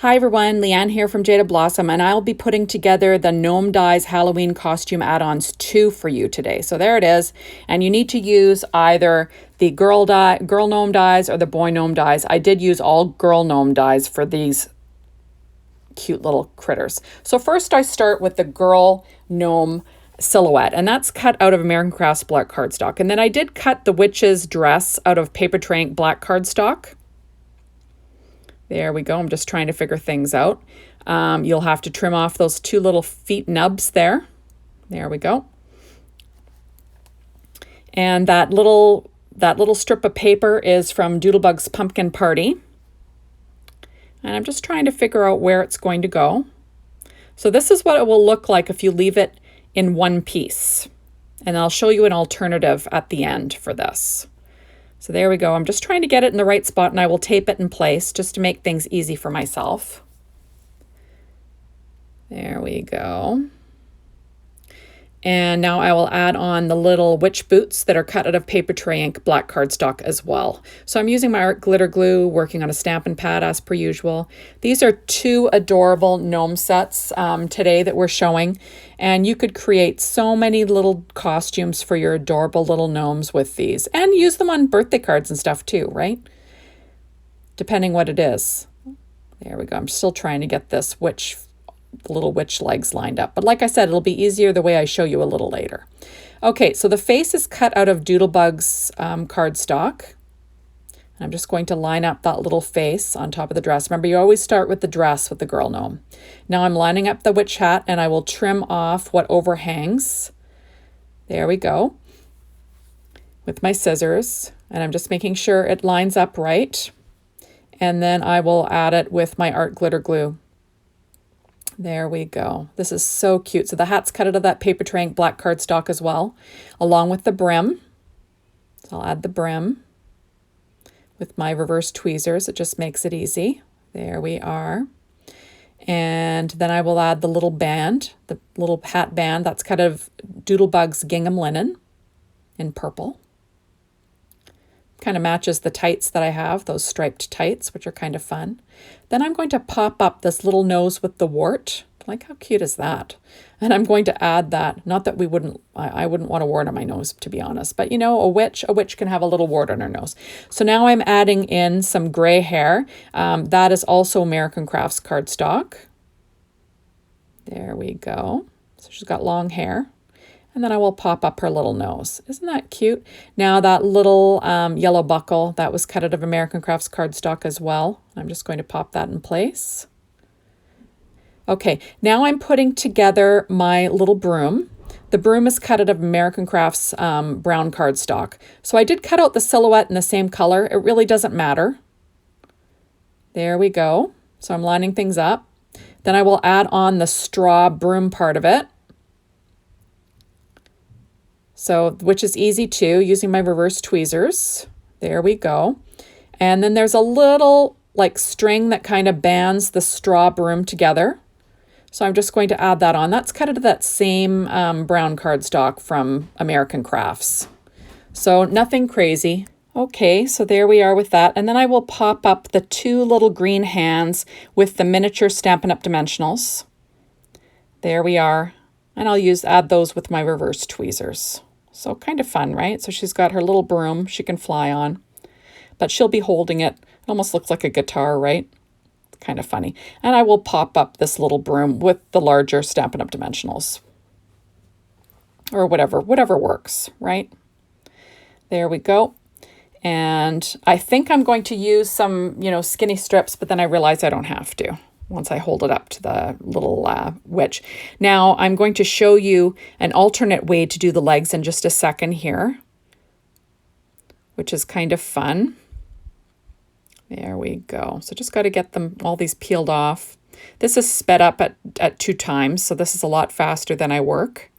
Hi everyone, Leanne here from Jaded Blossom, and I'll be putting together the Gnome Dies Halloween Costume Add Ons 2 for you today. So there it is, and you need to use either the girl gnome dies or the boy gnome dies. I did use all girl gnome dies for these cute little critters. So first I start with the girl gnome silhouette, and that's cut out of American Crafts black cardstock. And then I did cut the witch's dress out of Paper Tray Ink black cardstock. There we go. I'm just trying to figure things out. You'll have to trim off those two little feet nubs there. There we go. And that little strip of paper is from Doodlebug's Pumpkin Party. And I'm just trying to figure out where it's going to go. So this is what it will look like if you leave it in one piece. And I'll show you an alternative at the end for this. So there we go. I'm just trying to get it in the right spot, and I will tape it in place just to make things easy for myself. There we go. And now I will add on the little witch boots that are cut out of Paper Tray Ink black cardstock as well. So I'm using my art glitter glue, working on a Stampin' Pad as per usual. These are two adorable gnome sets today that we're showing. And you could create so many little costumes for your adorable little gnomes with these. And use them on birthday cards and stuff too, right? Depending what it is. There we go. I'm still trying to get this little witch legs lined up. But like I said, it'll be easier the way I show you a little later. Okay, so the face is cut out of Doodlebug's cardstock. I'm just going to line up that little face on top of the dress. Remember, you always start with the dress with the girl gnome. Now I'm lining up the witch hat, and I will trim off what overhangs. There we go. With my scissors. And I'm just making sure it lines up right. And then I will add it with my art glitter glue. There we go. This is so cute. So the hat's cut out of that Paper Tray Ink black cardstock as well, along with the brim. So I'll add the brim with my reverse tweezers. It just makes it easy. There we are. And then I will add the little band, the little hat band that's cut out of Doodlebug's gingham linen in purple. Kind of matches the tights that I have, those striped tights, which are kind of fun. Then I'm going to pop up this little nose with the wart. Like, how cute is that? And I'm going to add that. Not that I wouldn't want a wart on my nose, to be honest. But you know, a witch can have a little wart on her nose. So now I'm adding in some gray hair. That is also American Crafts cardstock. There we go. So she's got long hair. And then I will pop up her little nose. Isn't that cute? Now that little yellow buckle, that was cut out of American Crafts cardstock as well. I'm just going to pop that in place. Okay, now I'm putting together my little broom. The broom is cut out of American Crafts brown cardstock. So I did cut out the silhouette in the same color. It really doesn't matter. There we go. So I'm lining things up. Then I will add on the straw broom part of it. So, which is easy too, using my reverse tweezers. There we go. And then there's a little like string that kind of bands the straw broom together. So I'm just going to add that on. That's cut out of that same brown cardstock from American Crafts. So nothing crazy. Okay, so there we are with that. And then I will pop up the two little green hands with the miniature Stampin' Up! Dimensionals. There we are. And I'll add those with my reverse tweezers. So kind of fun, right? So she's got her little broom she can fly on, but she'll be holding it. It almost looks like a guitar, right? It's kind of funny. And I will pop up this little broom with the larger Stampin' Up! Dimensionals. Or whatever works, right? There we go. And I think I'm going to use some, skinny strips, but then I realize I don't have to once I hold it up to the little witch. Now I'm going to show you an alternate way to do the legs in just a second here, which is kind of fun. There we go. So just got to get all these peeled off. This is sped up at 2 times, so this is a lot faster than I work.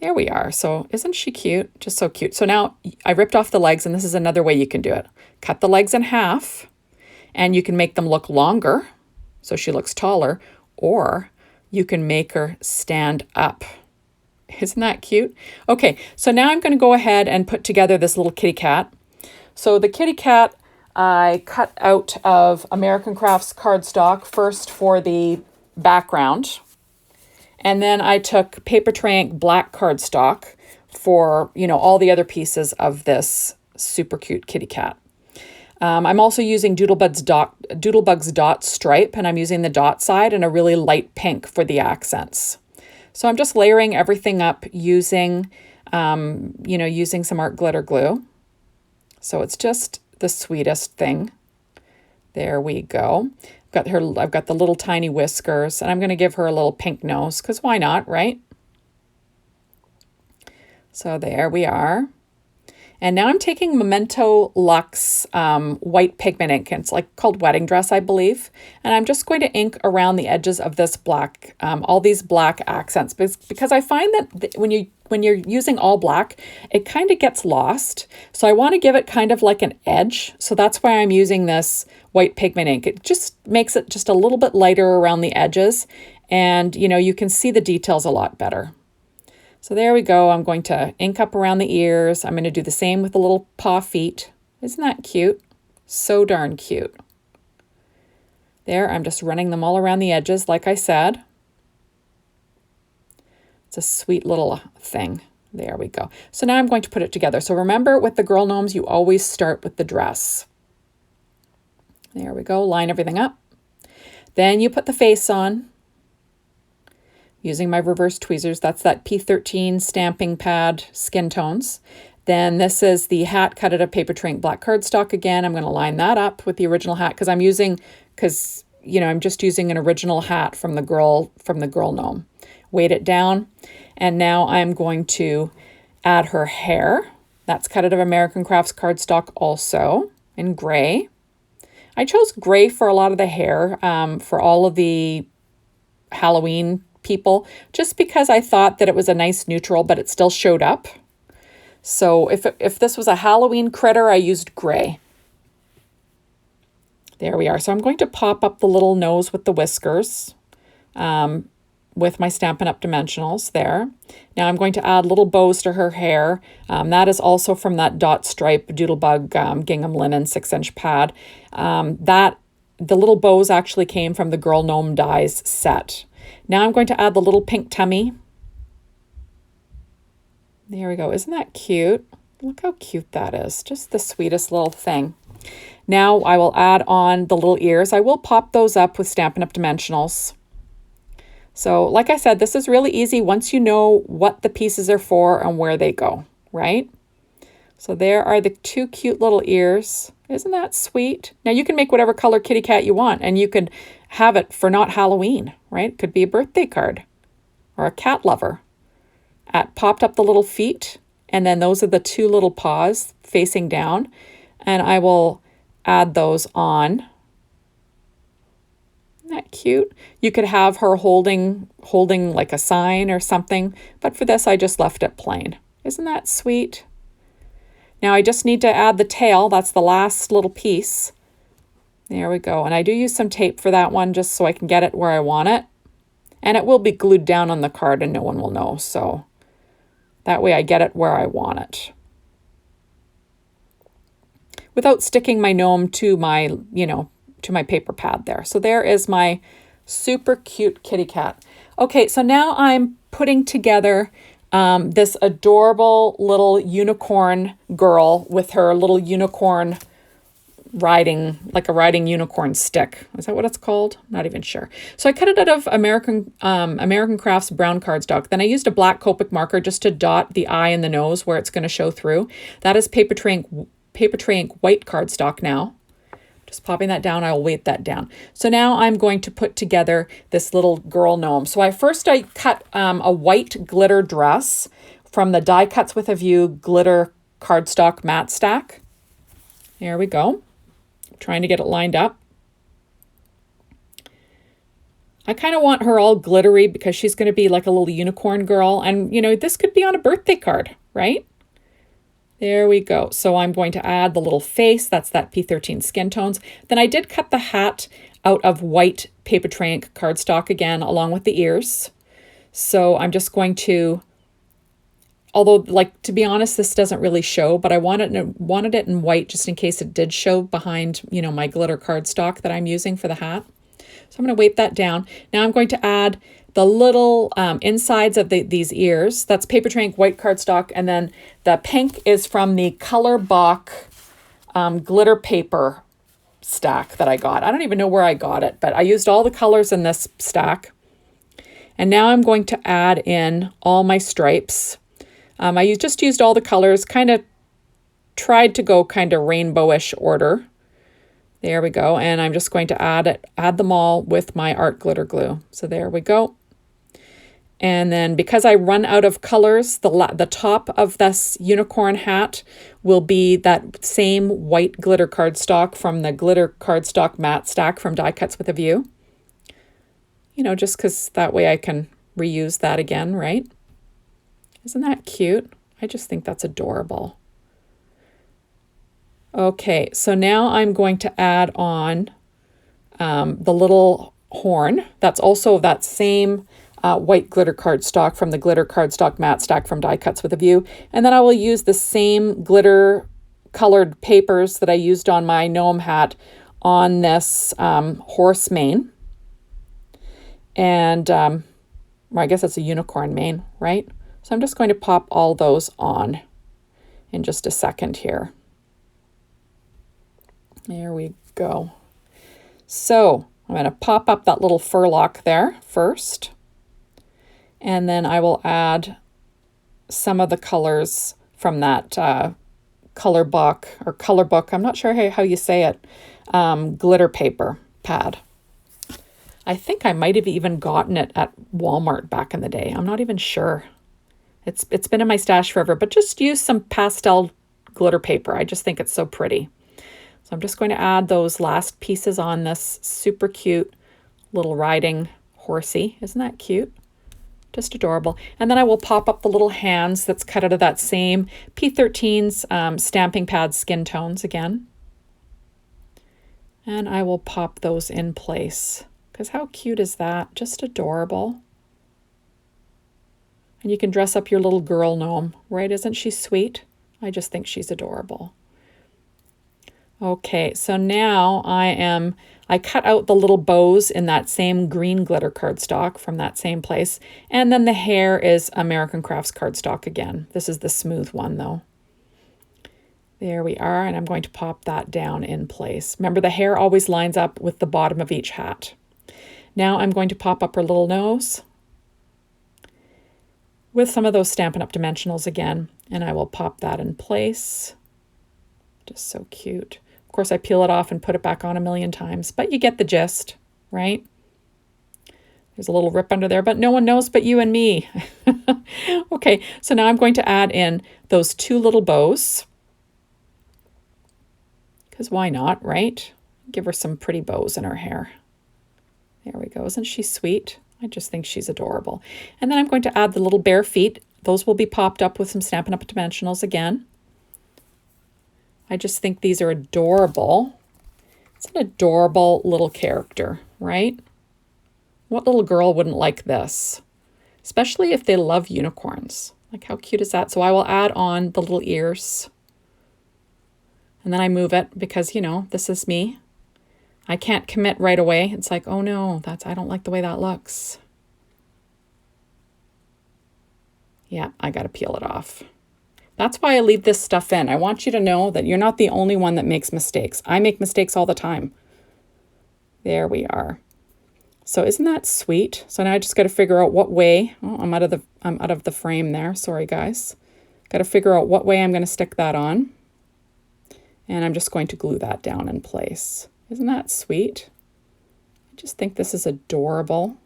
There we are. So isn't she cute? Just so cute. So now I ripped off the legs, and this is another way you can do it. Cut the legs in half, and you can make them look longer, so she looks taller, or you can make her stand up. Isn't that cute? Okay, so now I'm going to go ahead and put together this little kitty cat. So the kitty cat, I cut out of American Crafts cardstock first for the background. And then I took Paper Tray Ink black cardstock for, all the other pieces of this super cute kitty cat. I'm also using Doodlebug's dot stripe, and I'm using the dot side and a really light pink for the accents. So I'm just layering everything up using, using some art glitter glue. So it's just the sweetest thing. There we go. I've got the little tiny whiskers, and I'm going to give her a little pink nose, because why not, right? So there we are. And now I'm taking Memento Luxe white pigment ink. It's called Wedding Dress, I believe. And I'm just going to ink around the edges of this black, all these black accents, because I find that when you're using all black, it kind of gets lost. So I want to give it kind of like an edge. So that's why I'm using this white pigment ink. It just makes it just a little bit lighter around the edges. And, you can see the details a lot better. So there we go. I'm going to ink up around the ears. I'm going to do the same with the little paw feet. Isn't that cute? So darn cute. There, I'm just running them all around the edges, like I said. It's a sweet little thing. There we go. So now I'm going to put it together. So remember, with the girl gnomes, you always start with the dress. There we go. Line everything up. Then you put the face on. Using my reverse tweezers, that's that P13 stamping pad skin tones. Then this is the hat cut out of Paper Tray Ink black cardstock again. I'm going to line that up with the original hat because I'm just using an original hat from the girl gnome. Weight it down, and now I'm going to add her hair. That's cut out of American Crafts cardstock also in gray. I chose gray for a lot of the hair for all of the Halloween people, just because I thought that it was a nice neutral, but it still showed up. So if this was a Halloween critter, I used gray. There we are. So I'm going to pop up the little nose with the whiskers with my Stampin' Up! Dimensionals there. Now I'm going to add little bows to her hair. That is also from that dot stripe Doodlebug gingham linen 6-inch pad. The little bows actually came from the Girl Gnome Dies set. Now I'm going to add the little pink tummy. There we go. Isn't that cute? Look how cute that is. Just the sweetest little thing. Now I will add on the little ears. I will pop those up with Stampin' Up! Dimensionals. So like I said, this is really easy once you know what the pieces are for and where they go, right? So there are the two cute little ears. Isn't that sweet? Now you can make whatever color kitty cat you want, and you could have it for not Halloween, right? It could be a birthday card or a cat lover. Popped up the little feet, and then those are the two little paws facing down, and I will add those on. Isn't that cute? You could have her holding like a sign or something, but for this I just left it plain. Isn't that sweet? Now I just need to add the tail. That's the last little piece. There we go. And I do use some tape for that one just so I can get it where I want it. And it will be glued down on the card and no one will know. So that way I get it where I want it. Without sticking my gnome to my, to my paper pad there. So there is my super cute kitty cat. Okay, so now I'm putting together this adorable little unicorn girl with her little unicorn riding unicorn stick. Is that what it's called? Not even sure. So I cut it out of American Crafts brown cardstock. Then I used a black Copic marker just to dot the eye and the nose where it's going to show through. That is Paper Tray Ink white cardstock now. Just popping that down, I'll weight that down. So now I'm going to put together this little girl gnome. So I cut a white glitter dress from the Die Cuts with a View glitter cardstock matte stack. There we go. Trying to get it lined up. I kind of want her all glittery because she's going to be like a little unicorn girl. And, this could be on a birthday card, right? There we go. So I'm going to add the little face. That's that P13 skin tones. Then I did cut the hat out of white Paper Tray Ink cardstock again, along with the ears. So I'm just going to although, like, to be honest, this doesn't really show, but I wanted it in white just in case it did show behind, you know, my glitter cardstock that I'm using for the hat. So I'm going to weight that down. Now I'm going to add the little insides of these ears. That's paper tray ink, white cardstock, and then the pink is from the Color Bock glitter paper stack that I got. I don't even know where I got it, but I used all the colors in this stack. And now I'm going to add in all my stripes. I just used all the colors, kind of tried to go kind of rainbowish order. There we go. And I'm just going to add them all with my art glitter glue. So there we go. And then because I run out of colors, the top of this unicorn hat will be that same white glitter cardstock from the glitter cardstock matte stack from Die Cuts with a View. You know, just because that way I can reuse that again, right? Isn't that cute? I just think that's adorable. Okay, so now I'm going to add on the little horn. That's also that same white glitter cardstock from the glitter cardstock matte stack from Die Cuts with a View. And then I will use the same glitter colored papers that I used on my gnome hat on this horse mane. And well, I guess it's a unicorn mane, right? So I'm just going to pop all those on in just a second here. There we go. So I'm going to pop up that little furlock there first. And then I will add some of the colors from that color book, I'm not sure how you say it, glitter paper pad. I think I might have even gotten it at Walmart back in the day. I'm not even sure. It's been in my stash forever, but just use some pastel glitter paper. I just think it's so pretty. So I'm just going to add those last pieces on this super cute little riding horsey. Isn't that cute? Just adorable. And then I will pop up the little hands that's cut out of that same P13's stamping pad skin tones again. And I will pop those in place. Because how cute is that? Just adorable. And you can dress up your little girl gnome, right? Isn't she sweet? I just think she's adorable. Okay, so now I cut out the little bows in that same green glitter cardstock from that same place. And then the hair is American Crafts cardstock again. This is the smooth one though. There we are, and I'm going to pop that down in place. Remember, the hair always lines up with the bottom of each hat. Now I'm going to pop up her little nose with some of those Stampin' Up! Dimensionals again, and I will pop that in place. Just so cute. Of course, I peel it off and put it back on a million times, but you get the gist, right? There's a little rip under there, but no one knows but you and me. Okay, so now I'm going to add in those two little bows. Because why not, right? Give her some pretty bows in her hair. There we go. Isn't she sweet? I just think she's adorable. And then I'm going to add the little bare feet. Those will be popped up with some Stampin' Up! Dimensionals again. I just think these are adorable. It's an adorable little character, right? What little girl wouldn't like this? Especially if they love unicorns. Like, how cute is that? So I will add on the little ears. And then I move it because, you know, this is me. I can't commit right away. It's like, oh no, I don't like the way that looks. Yeah, I got to peel it off. That's why I leave this stuff in. I want you to know that you're not the only one that makes mistakes. I make mistakes all the time. There we are. So isn't that sweet? So now I just got to figure out what way. Oh, I'm out of the frame there. Sorry, guys. Got to figure out what way I'm going to stick that on. And I'm just going to glue that down in place. Isn't that sweet? I just think this is adorable.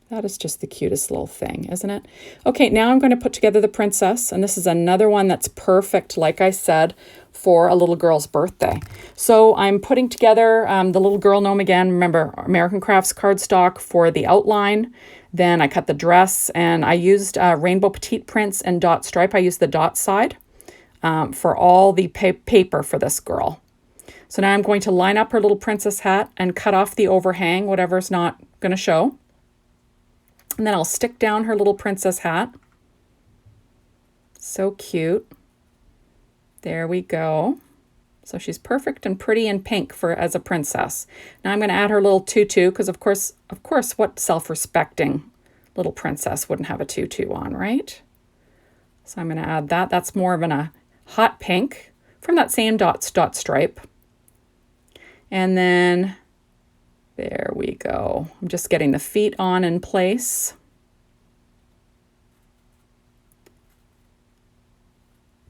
That is just the cutest little thing, isn't it? Okay, now I'm going to put together the princess, and this is another one that's perfect, like I said, for a little girl's birthday. So I'm putting together the little girl gnome again. Remember, American Crafts cardstock for the outline. Then I cut the dress, and I used rainbow petite prints and dot stripe. I used the dot side for all the paper for this girl. So now I'm going to line up her little princess hat and cut off the overhang, whatever's not going to show. And then I'll stick down her little princess hat. So cute. There we go. So she's perfect and pretty and pink for as a princess. Now I'm going to add her little tutu because of course, what self-respecting little princess wouldn't have a tutu on, right? So I'm going to add that. That's more of a hot pink from that same dot stripe. And then there we go. I'm just getting the feet on in place.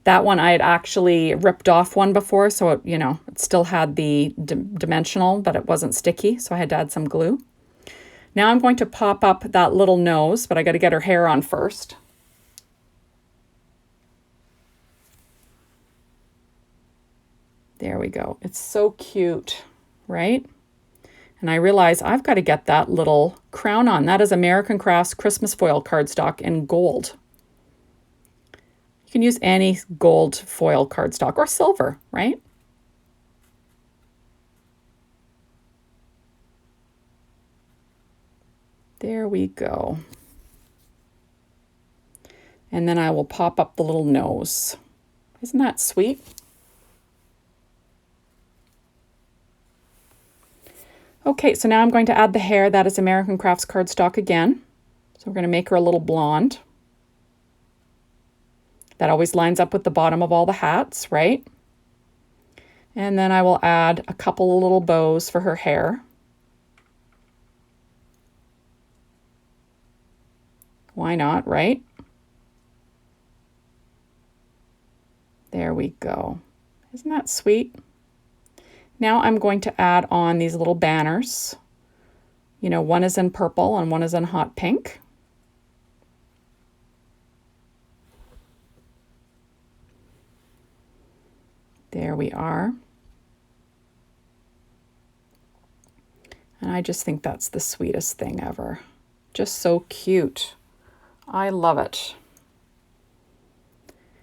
That one I had actually ripped off one before, so it, it still had the dimensional, but it wasn't sticky, so I had to add some glue. Now I'm going to pop up that little nose, but I got to get her hair on first. There we go. It's so cute, right? And I realize I've got to get that little crown on. That is American Crafts Christmas foil cardstock in gold. You can use any gold foil cardstock or silver, right? There we go. And then I will pop up the little nose. Isn't that sweet? Okay, so now I'm going to add the hair. That is American Crafts cardstock again. So we're going to make her a little blonde. That always lines up with the bottom of all the hats, right? And then I will add a couple of little bows for her hair. Why not, right? There we go. Isn't that sweet? Now I'm going to add on these little banners. One is in purple and one is in hot pink. There we are. And I just think that's the sweetest thing ever. Just so cute. I love it.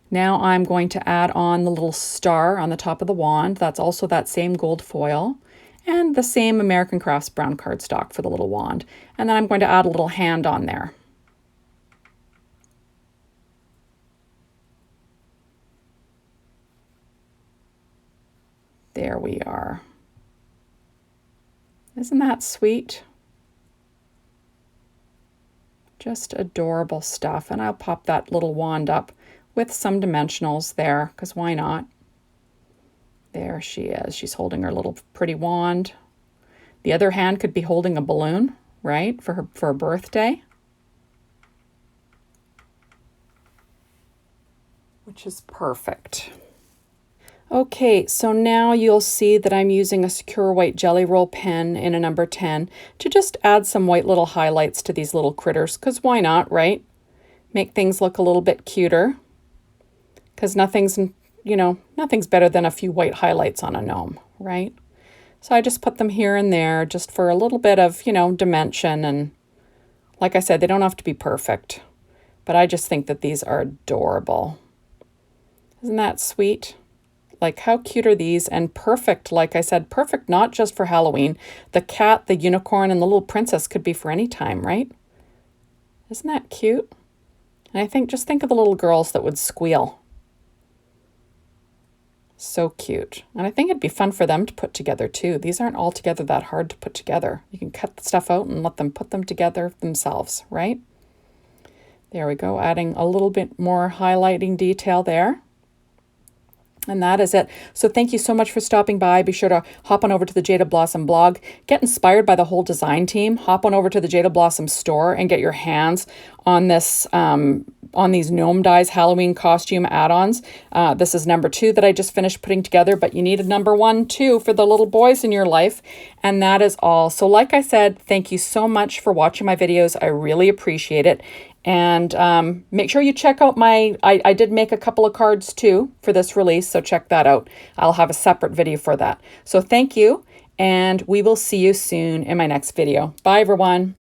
Now I'm going to add on the little star on the top of the wand. That's also that same gold foil and the same American Crafts brown cardstock for the little wand. And then I'm going to add a little hand on there. There we are. Isn't that sweet? Just adorable stuff. And I'll pop that little wand up with some dimensionals there, because why not? There she is. She's holding her little pretty wand. The other hand could be holding a balloon, right? For her birthday. Which is perfect. Okay, so now you'll see that I'm using a secure white jelly roll pen in a number 10 to just add some white little highlights to these little critters, because why not, right? Make things look a little bit cuter, because nothing's better than a few white highlights on a gnome, right? So I just put them here and there just for a little bit of, dimension, and like I said, they don't have to be perfect, but I just think that these are adorable. Isn't that sweet? Like, how cute are these? And perfect, like I said, perfect not just for Halloween. The cat, the unicorn, and the little princess could be for any time, right? Isn't that cute? And just think of the little girls that would squeal. So cute. And I think it'd be fun for them to put together too. These aren't altogether that hard to put together. You can cut the stuff out and let them put them together themselves, right? There we go, adding a little bit more highlighting detail there. And that is it. So thank you so much for stopping by. Be sure to hop on over to the Jaded Blossom blog. Get inspired by the whole design team. Hop on over to the Jaded Blossom store and get your hands on this, on these Gnome Dies Halloween Costume Add Ons. This is number 2 that I just finished putting together, but you need a number 1 too for the little boys in your life. And that is all. So like I said, thank you so much for watching my videos. I really appreciate it. And make sure you check out I did make a couple of cards too for this release, so check that out. I'll have a separate video for that. So thank you, and we will see you soon in my next video. Bye, everyone.